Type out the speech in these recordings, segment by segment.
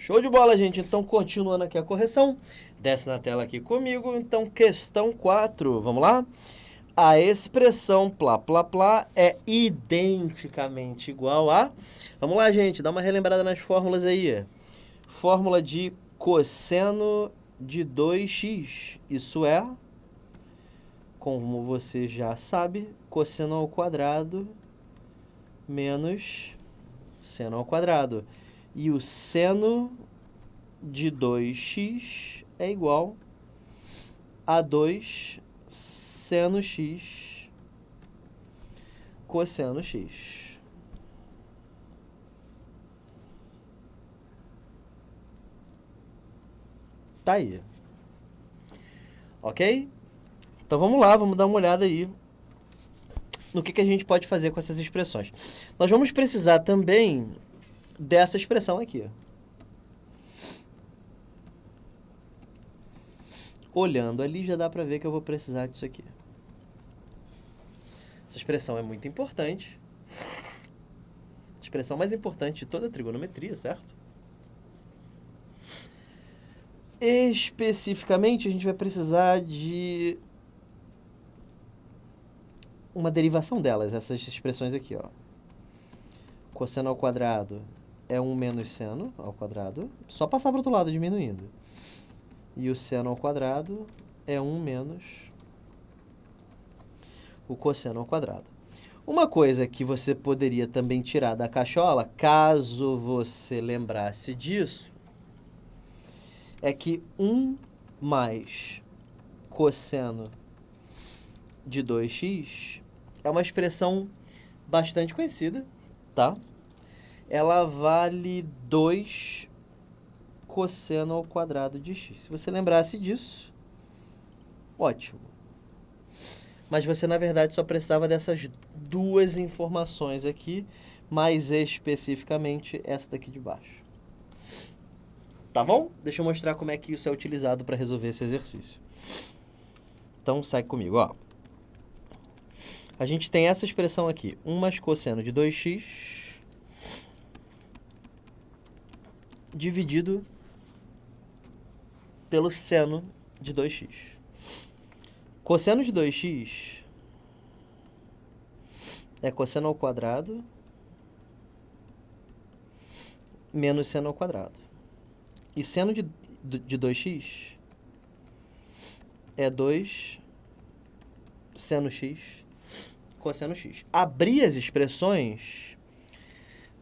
Show de bola, gente. Então, continuando aqui a correção. Desce na tela aqui comigo. Então, questão 4. Vamos lá? A expressão plá, plá, plá é identicamente igual a... Vamos lá, gente. Dá uma relembrada nas fórmulas aí. Fórmula de cosseno de 2x. Isso é, como você já sabe, cosseno ao quadrado menos seno ao quadrado. E o seno de 2x é igual a 2 seno x cosseno x. Tá aí. Ok? Então vamos lá, vamos dar uma olhada aí no que a gente pode fazer com essas expressões. Nós vamos precisar também dessa expressão aqui. Olhando ali já dá para ver que eu vou precisar disso aqui. Essa expressão é muito importante. A expressão mais importante de toda a trigonometria, certo? Especificamente, a gente vai precisar de uma derivação delas, essas expressões aqui, ó. Cosseno ao quadrado é 1 menos seno ao quadrado. Só passar para o outro lado, diminuindo. E o seno ao quadrado é 1 menos o cosseno ao quadrado. Uma coisa que você poderia também tirar da cachola, caso você lembrasse disso, é que 1 mais cosseno de 2x é uma expressão bastante conhecida, tá? Ela vale 2 cosseno ao quadrado de x. Se você lembrasse disso, ótimo. Mas você, na verdade, só precisava dessas duas informações aqui, mais especificamente essa daqui de baixo. Tá bom? Deixa eu mostrar como é que isso é utilizado para resolver esse exercício. Então, segue comigo, ó. A gente tem essa expressão aqui, 1 mais cosseno de 2x dividido pelo seno de 2x. Cosseno de 2x é cosseno ao quadrado menos seno ao quadrado. E seno de 2x é 2 seno x cosseno x. Abrir as expressões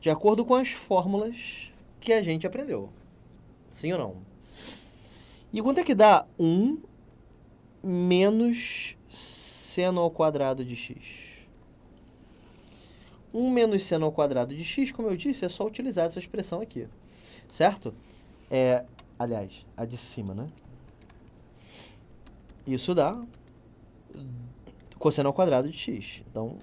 de acordo com as fórmulas que a gente aprendeu. Sim ou não? E quanto é que dá 1 menos seno ao quadrado de x? 1 menos seno ao quadrado de x, como eu disse, é só utilizar essa expressão aqui. Certo? Aliás, a de cima, né? Isso dá cosseno ao quadrado de x. Então,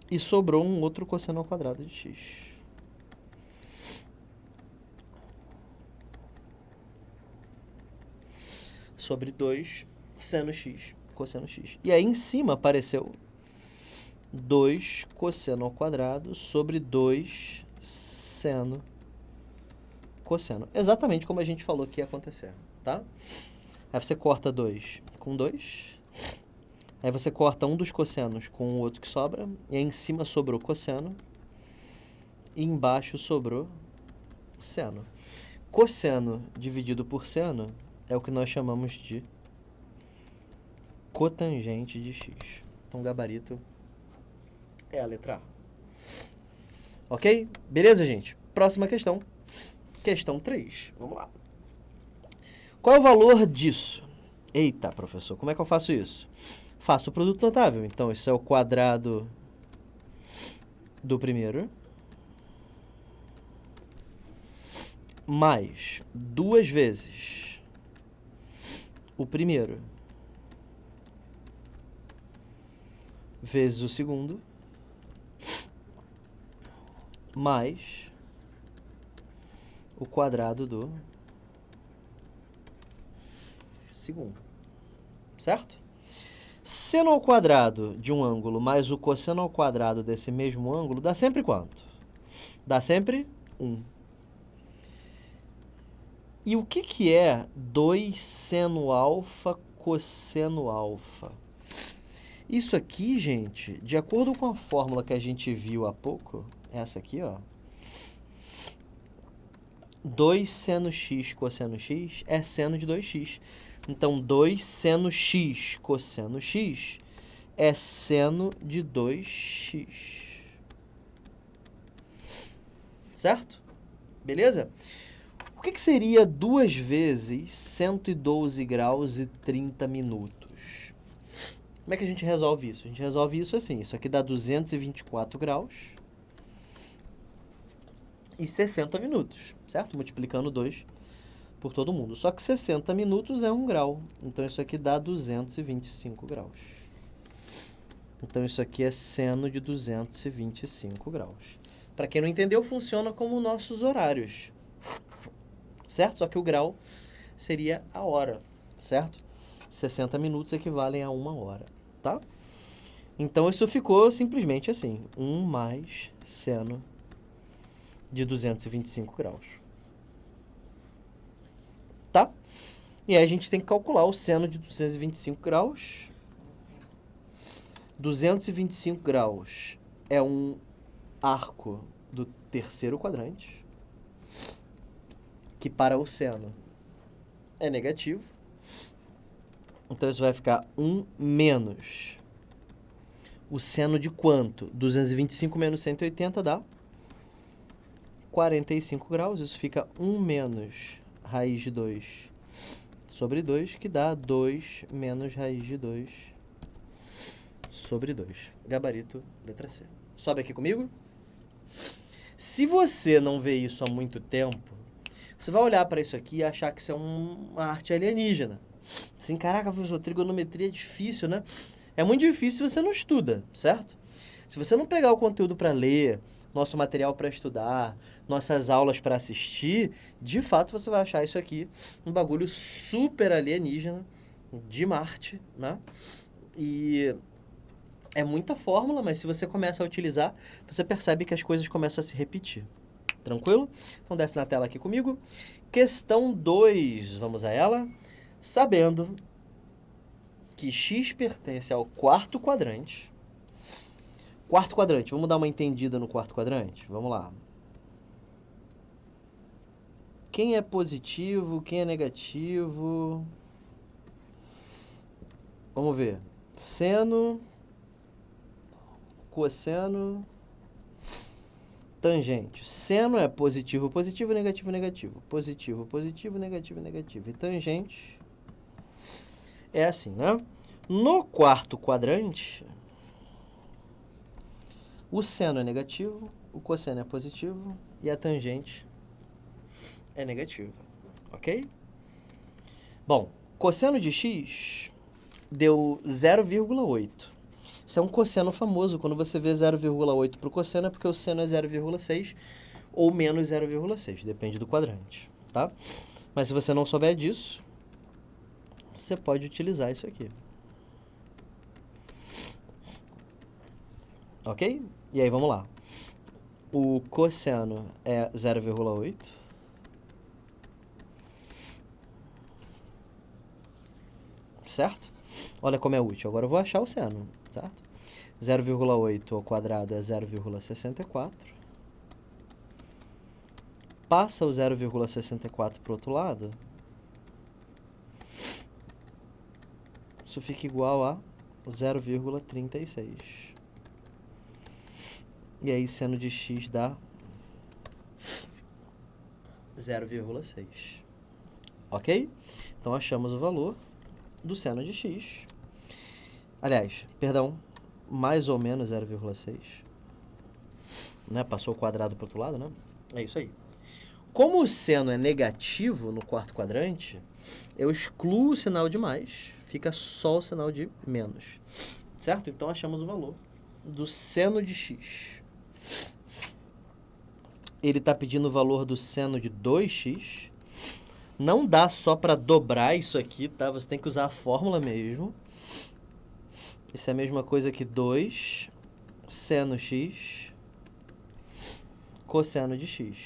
e sobrou um outro cosseno ao quadrado de x. Sobre 2 seno x, cosseno x. E aí em cima apareceu 2 cosseno ao quadrado sobre 2 seno cosseno. Exatamente como a gente falou que ia acontecer, tá? Aí você corta 2 com 2. Aí você corta um dos cossenos com o outro que sobra. E aí em cima sobrou cosseno. E embaixo sobrou seno. Cosseno dividido por seno é o que nós chamamos de cotangente de x. Então, gabarito é a letra A. Ok? Beleza, gente? Próxima questão. Questão 3. Vamos lá. Qual é o valor disso? Eita, professor, como é que eu faço isso? Faço o produto notável. Então, isso é o quadrado do primeiro mais 2 vezes o primeiro vezes o segundo mais o quadrado do segundo. Certo? Seno ao quadrado de um ângulo mais o cosseno ao quadrado desse mesmo ângulo dá sempre quanto? Dá sempre 1. E o que é 2 seno alfa cosseno alfa? Isso aqui, gente, de acordo com a fórmula que a gente viu há pouco, essa aqui, ó, 2 seno x cosseno x é seno de 2x. Então, 2 seno x cosseno x é seno de 2x. Certo? Beleza? O que seria 2 vezes 112 graus e 30 minutos? Como é que a gente resolve isso? A gente resolve isso assim. Isso aqui dá 224 graus e 60 minutos, certo? Multiplicando 2 por todo mundo. Só que 60 minutos é 1 grau. Então, isso aqui dá 225 graus. Então, isso aqui é seno de 225 graus. Para quem não entendeu, funciona como nossos horários, certo? Só que o grau seria a hora, certo? 60 minutos equivalem a 1 hora, tá? Então, isso ficou simplesmente assim. 1 mais seno de 225 graus. Tá? E aí a gente tem que calcular o seno de 225 graus. 225 graus é um arco do terceiro quadrante, que para o seno é negativo. Então, isso vai ficar 1 menos o seno de quanto? 225 menos 180 dá 45 graus. Isso fica 1 menos raiz de 2 sobre 2, que dá 2 menos raiz de 2 sobre 2. Gabarito, letra C. Sobe aqui comigo. Se você não vê isso há muito tempo, você vai olhar para isso aqui e achar que isso é uma arte alienígena. Assim, caraca, professor, trigonometria é difícil, né? É muito difícil se você não estuda, certo? Se você não pegar o conteúdo para ler, nosso material para estudar, nossas aulas para assistir, de fato você vai achar isso aqui um bagulho super alienígena de Marte, né? E é muita fórmula, mas se você começa a utilizar, você percebe que as coisas começam a se repetir. Tranquilo? Então desce na tela aqui comigo. Questão 2, vamos a ela. Sabendo que x pertence ao quarto quadrante. Quarto quadrante, vamos dar uma entendida no quarto quadrante? Vamos lá. Quem é positivo, quem é negativo? Vamos ver. Seno, cosseno, tangente. Seno é positivo, positivo, negativo, negativo. Positivo, positivo, negativo, negativo. E tangente é assim, né? No quarto quadrante, o seno é negativo, o cosseno é positivo e a tangente é negativa, ok? Bom, cosseno de x deu 0,8. Isso é um cosseno famoso. Quando você vê 0,8 para o cosseno é porque o seno é 0,6 ou menos 0,6, depende do quadrante, tá? Mas se você não souber disso, você pode utilizar isso aqui. Ok? E aí, vamos lá. O cosseno é 0,8. Certo? Olha como é útil. Agora eu vou achar o seno, certo? 0,8 ao quadrado é 0,64. Passa o 0,64 para o outro lado. Isso fica igual a 0,36. E aí, seno de x dá 0,6. Ok? Então, achamos o valor do seno de x. Aliás, perdão, mais ou menos 0,6. Né? Passou o quadrado para o outro lado, né? É isso aí. Como o seno é negativo no quarto quadrante, eu excluo o sinal de mais, fica só o sinal de menos. Certo? Então, achamos o valor do seno de x. Ele está pedindo o valor do seno de 2x. Não dá só para dobrar isso aqui, tá? Você tem que usar a fórmula mesmo. Isso é a mesma coisa que 2 seno x cosseno de x.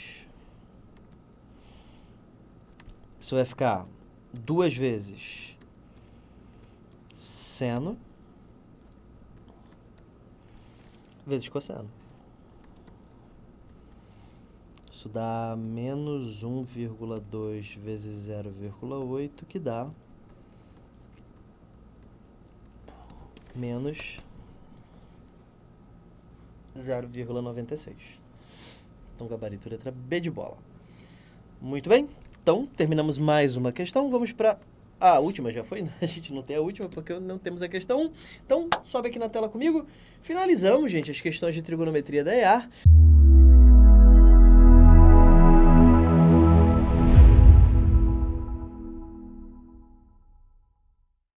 Isso vai ficar 2 vezes seno vezes cosseno. Isso dá menos 1,2 vezes 0,8, que dá menos 0,96. Então, gabarito letra B de bola. Muito bem. Então, terminamos mais uma questão. Vamos para a última, já foi? A gente não tem a última porque não temos a questão 1. Então, sobe aqui na tela comigo. Finalizamos, gente, as questões de trigonometria da EAR.